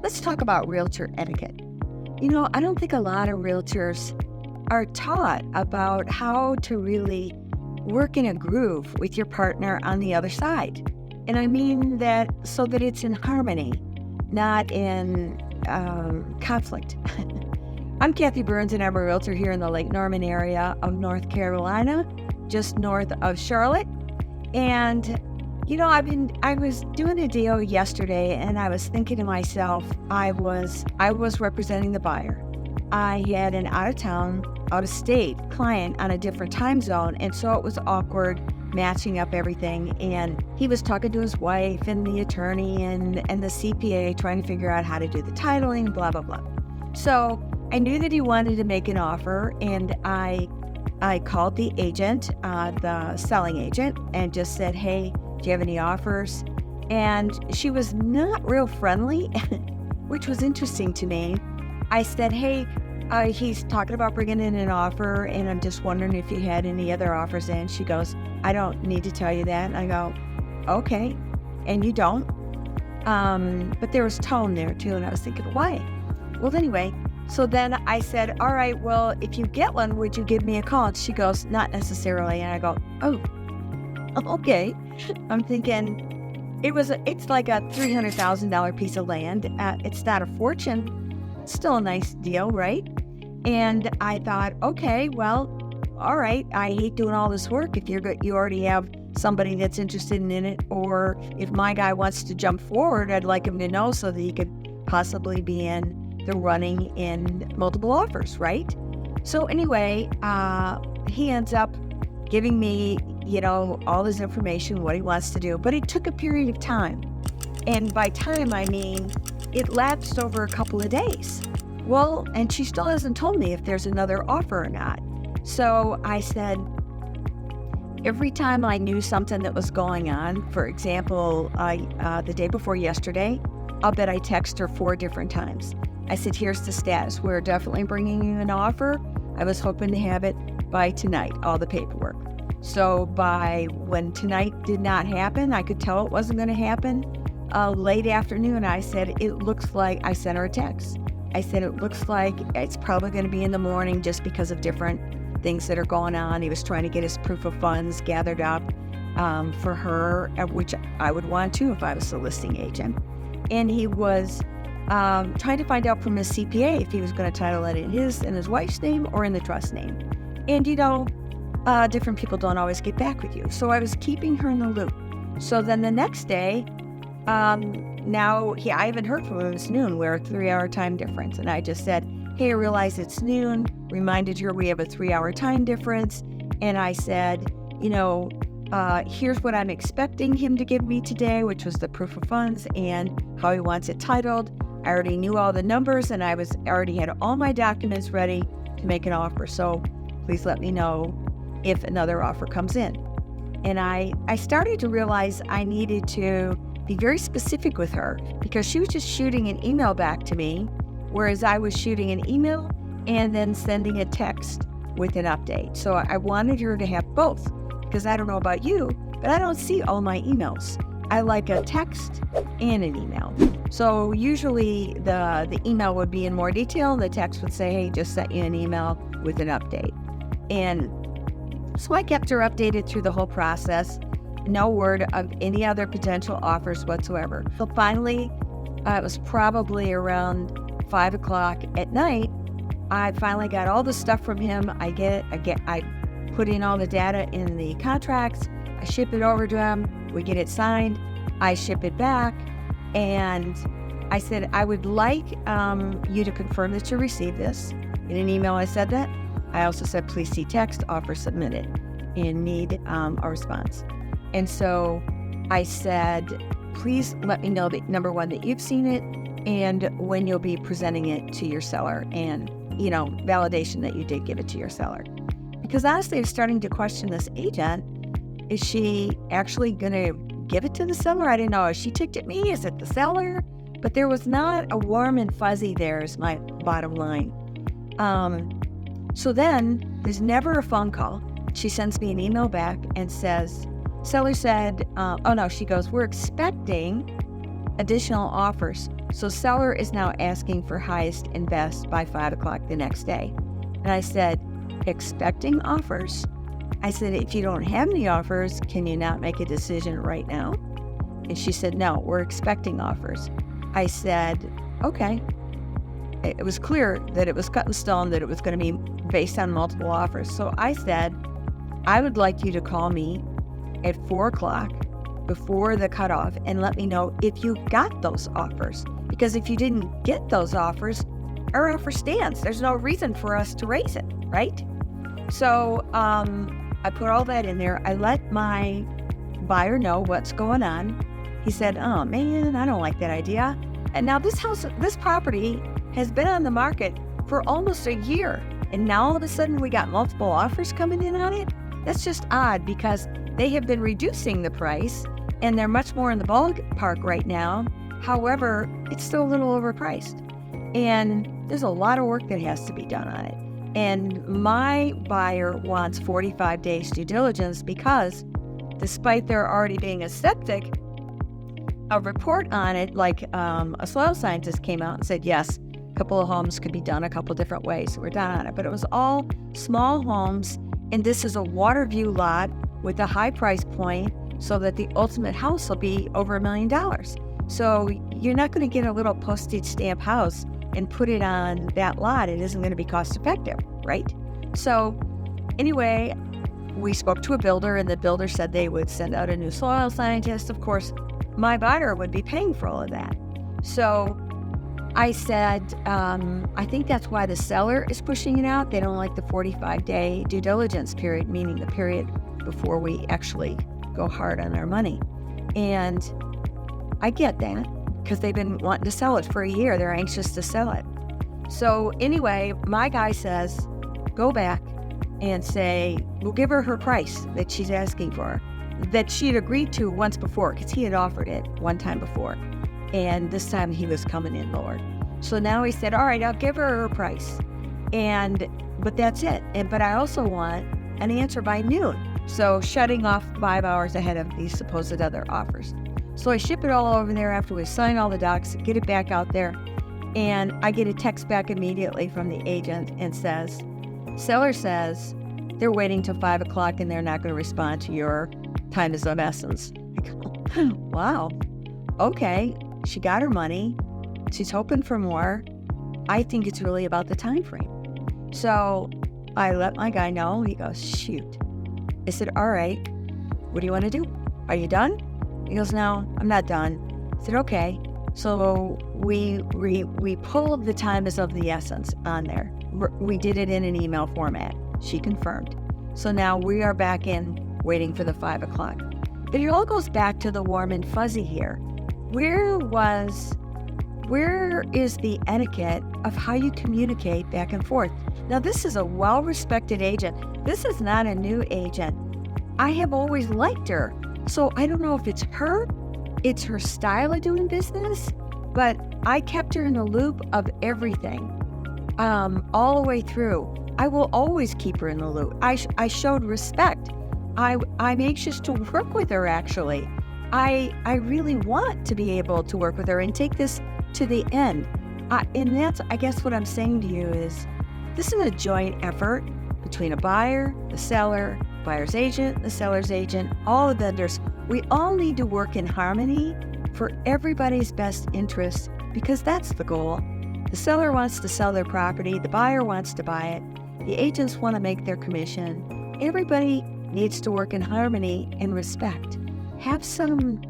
Let's talk about realtor etiquette. I don't think a lot of realtors are taught about how to really work in a groove with your partner on the other side. And I mean that so that it's in harmony, not in conflict. I'm Kathy Burns, and I'm a realtor here in the Lake Norman area of North Carolina, just north of Charlotte. And I was doing a deal yesterday, and I was thinking to myself, I was representing the buyer. I had an out-of-state client on a different time zone, and so it was awkward matching up everything. And he was talking to his wife and the attorney and the CPA, trying to figure out how to do the titling, blah, blah, blah. So I knew that he wanted to make an offer, and I called the agent, the selling agent, and just said, hey, do you have any offers? And she was not real friendly, which was interesting to me. I said, hey, he's talking about bringing in an offer, and I'm just wondering if you had any other offers in. She goes, I don't need to tell you that. And I go, okay, and you don't. But there was tone there too, and I was thinking, why? Well, anyway, so then I said, all right, well, if you get one, would you give me a call? And she goes, not necessarily. And I go, oh, okay. I'm thinking it's like a $300,000 piece of land. It's not a fortune. It's still a nice deal, right? And I thought, okay, well, all right. I hate doing all this work if you already have somebody that's interested in it, or if my guy wants to jump forward, I'd like him to know so that he could possibly be in the running in multiple offers, right? So anyway, he ends up giving me, all his information, what he wants to do, but it took a period of time. And by time, I mean, it lapsed over a couple of days. Well, and she still hasn't told me if there's another offer or not. So I said, every time I knew something that was going on, for example, the day before yesterday, I'll bet I text her 4 different times. I said, here's the status. We're definitely bringing you an offer. I was hoping to have it by tonight, all the paperwork. So by when tonight did not happen, I could tell it wasn't going to happen. Late afternoon, I said, it looks like, I sent her a text. I said, it looks like it's probably going to be in the morning just because of different things that are going on. He was trying to get his proof of funds gathered up for her, which I would want to if I was the listing agent. And he was trying to find out from his CPA if he was going to title it in his wife's name or in the trust name. And different people don't always get back with you. So I was keeping her in the loop. So then the next day, I haven't heard from him. It's noon. We're a 3-hour time difference. And I just said, hey, I realize it's noon. Reminded her we have a 3-hour time difference. And I said, here's what I'm expecting him to give me today, which was the proof of funds and how he wants it titled. I already knew all the numbers, and I already had all my documents ready to make an offer. So please let me know if another offer comes in. And I started to realize I needed to be very specific with her, because she was just shooting an email back to me, whereas I was shooting an email and then sending a text with an update. So I wanted her to have both, because I don't know about you, but I don't see all my emails. I like a text and an email. So usually the email would be in more detail. The text would say, hey, just sent you an email with an update. And so I kept her updated through the whole process. No word of any other potential offers whatsoever. So finally, it was probably around 5 o'clock at night, I finally got all the stuff from him. I put in all the data in the contracts. I ship it over to him. We get it signed. I ship it back. And I said, I would like you to confirm that you received this. In an email, I said that. I also said, please see text, offer submitted, and need a response. And so I said, please let me know that, number one, that you've seen it and when you'll be presenting it to your seller, and, validation that you did give it to your seller. Because honestly, I'm starting to question this agent. Is she actually going to give it to the seller? I didn't know. Is she ticked at me? Is it the seller? But there was not a warm and fuzzy there, is my bottom line. So then there's never a phone call. She sends me an email back and says, seller said, she goes, we're expecting additional offers. So seller is now asking for highest and best by 5 o'clock the next day. And I said, expecting offers. I said, if you don't have any offers, can you not make a decision right now? And she said, no, we're expecting offers. I said, okay. It was clear that it was cut in stone, that it was going to be based on multiple offers. So I said, I would like you to call me at 4 o'clock before the cutoff and let me know if you got those offers. Because if you didn't get those offers, our offer stands. There's no reason for us to raise it, right? So I put all that in there. I let my buyer know what's going on. He said, oh man, I don't like that idea. And now this property has been on the market for almost a year. And now all of a sudden we got multiple offers coming in on it. That's just odd because they have been reducing the price and they're much more in the ballpark right now. However, it's still a little overpriced. And there's a lot of work that has to be done on it. And my buyer wants 45 days due diligence because despite there already being a septic, a report on it, like a soil scientist came out and said, yes, a couple of homes could be done a couple different ways. So we're done on it. But it was all small homes. And this is a water view lot with a high price point so that the ultimate house will be over $1 million. So you're not going to get a little postage stamp house and put it on that lot. It isn't going to be cost effective, right? So anyway, we spoke to a builder and the builder said they would send out a new soil scientist. Of course, my buyer would be paying for all of that. So I said, I think that's why the seller is pushing it out. They don't like the 45-day due diligence period, meaning the period before we actually go hard on our money. And I get that because they've been wanting to sell it for a year. They're anxious to sell it. So anyway, my guy says, go back and say, we'll give her price that she's asking for, that she had agreed to once before because he had offered it one time before. And this time he was coming in lower. So now he said, all right, I'll give her price. But that's it. But I also want an answer by noon. So shutting off 5 hours ahead of these supposed other offers. So I ship it all over there after we sign all the docs, get it back out there. And I get a text back immediately from the agent and says, seller says they're waiting till 5 o'clock and they're not going to respond to your time is of essence. I go, wow, okay. She got her money. She's hoping for more. I think it's really about the time frame. So I let my guy know. He goes, shoot. I said, all right, what do you want to do? Are you done? He goes, no, I'm not done. I said, okay. So we pulled the time is of the essence on there. We did it in an email format. She confirmed. So now we are back in waiting for the 5 o'clock. But it all goes back to the warm and fuzzy here. Where is the etiquette of how you communicate back and forth? Now, this is a well-respected agent. This is not a new agent. I have always liked her. So I don't know if it's her style of doing business, but I kept her in the loop of everything, all the way through. I will always keep her in the loop. I showed respect. I'm anxious to work with her, actually. I really want to be able to work with her and take this to the end. And that's, I guess what I'm saying to you is, this is a joint effort between a buyer, the seller, buyer's agent, the seller's agent, all the vendors. We all need to work in harmony for everybody's best interest because that's the goal. The seller wants to sell their property. The buyer wants to buy it. The agents want to make their commission. Everybody needs to work in harmony and respect. Have some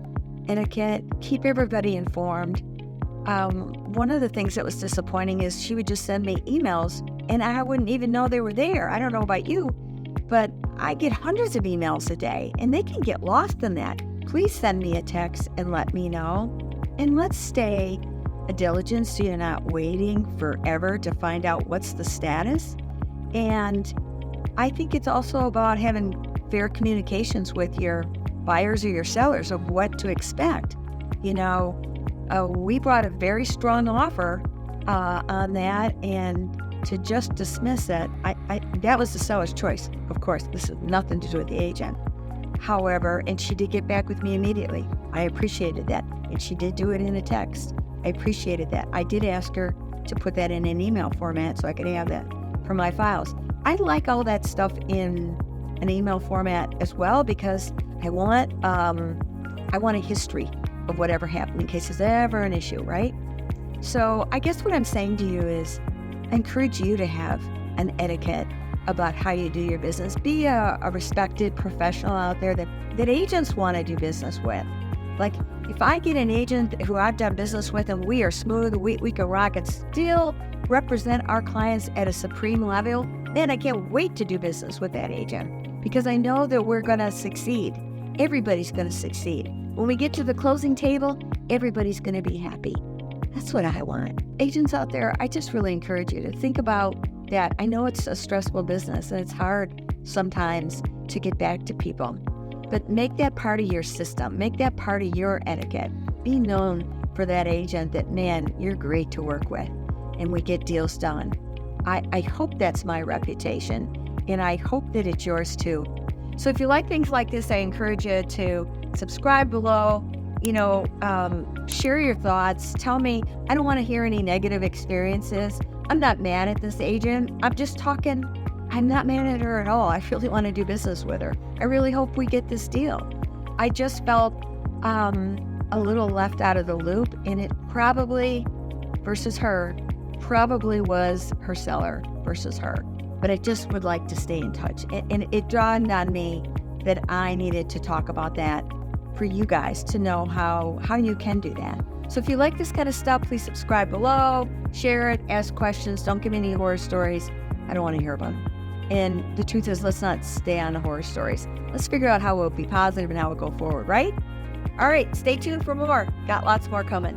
etiquette, keep everybody informed. One of the things that was disappointing is she would just send me emails and I wouldn't even know they were there. I don't know about you, but I get hundreds of emails a day and they can get lost in that. Please send me a text and let me know. And let's stay diligent so you're not waiting forever to find out what's the status. And I think it's also about having fair communications with your buyers or your sellers of what to expect. You know, we brought a very strong offer on that, and to just dismiss it, that was the seller's choice. Of course, this has nothing to do with the agent. However, and she did get back with me immediately. I appreciated that, and she did do it in a text. I appreciated that. I did ask her to put that in an email format so I could have that for my files. I like all that stuff in an email format as well because I want a history of whatever happened in case there's ever an issue, right? So I guess what I'm saying to you is I encourage you to have an etiquette about how you do your business. Be a respected professional out there that agents want to do business with. Like, if I get an agent who I've done business with and we are smooth, we can rock and still represent our clients at a supreme level, then I can't wait to do business with that agent because I know that we're going to succeed. Everybody's going to succeed. When we get to the closing table, everybody's going to be happy. That's what I want. Agents out there, I just really encourage you to think about that. I know it's a stressful business and it's hard sometimes to get back to people, but make that part of your system. Make that part of your etiquette. Be known for that agent that, man, you're great to work with and we get deals done. I hope that's my reputation and I hope that it's yours too. So if you like things like this, I encourage you to subscribe below, share your thoughts. Tell me, I don't want to hear any negative experiences. I'm not mad at this agent. I'm just talking. I'm not mad at her at all. I really want to do business with her. I really hope we get this deal. I just felt a little left out of the loop, and it probably was her seller versus her. But I just would like to stay in touch. And it dawned on me that I needed to talk about that for you guys to know how you can do that. So if you like this kind of stuff, please subscribe below, share it, ask questions. Don't give me any horror stories. I don't want to hear about them. And the truth is, let's not stay on the horror stories. Let's figure out how we'll be positive and how we'll go forward, right? All right, stay tuned for more. Got lots more coming.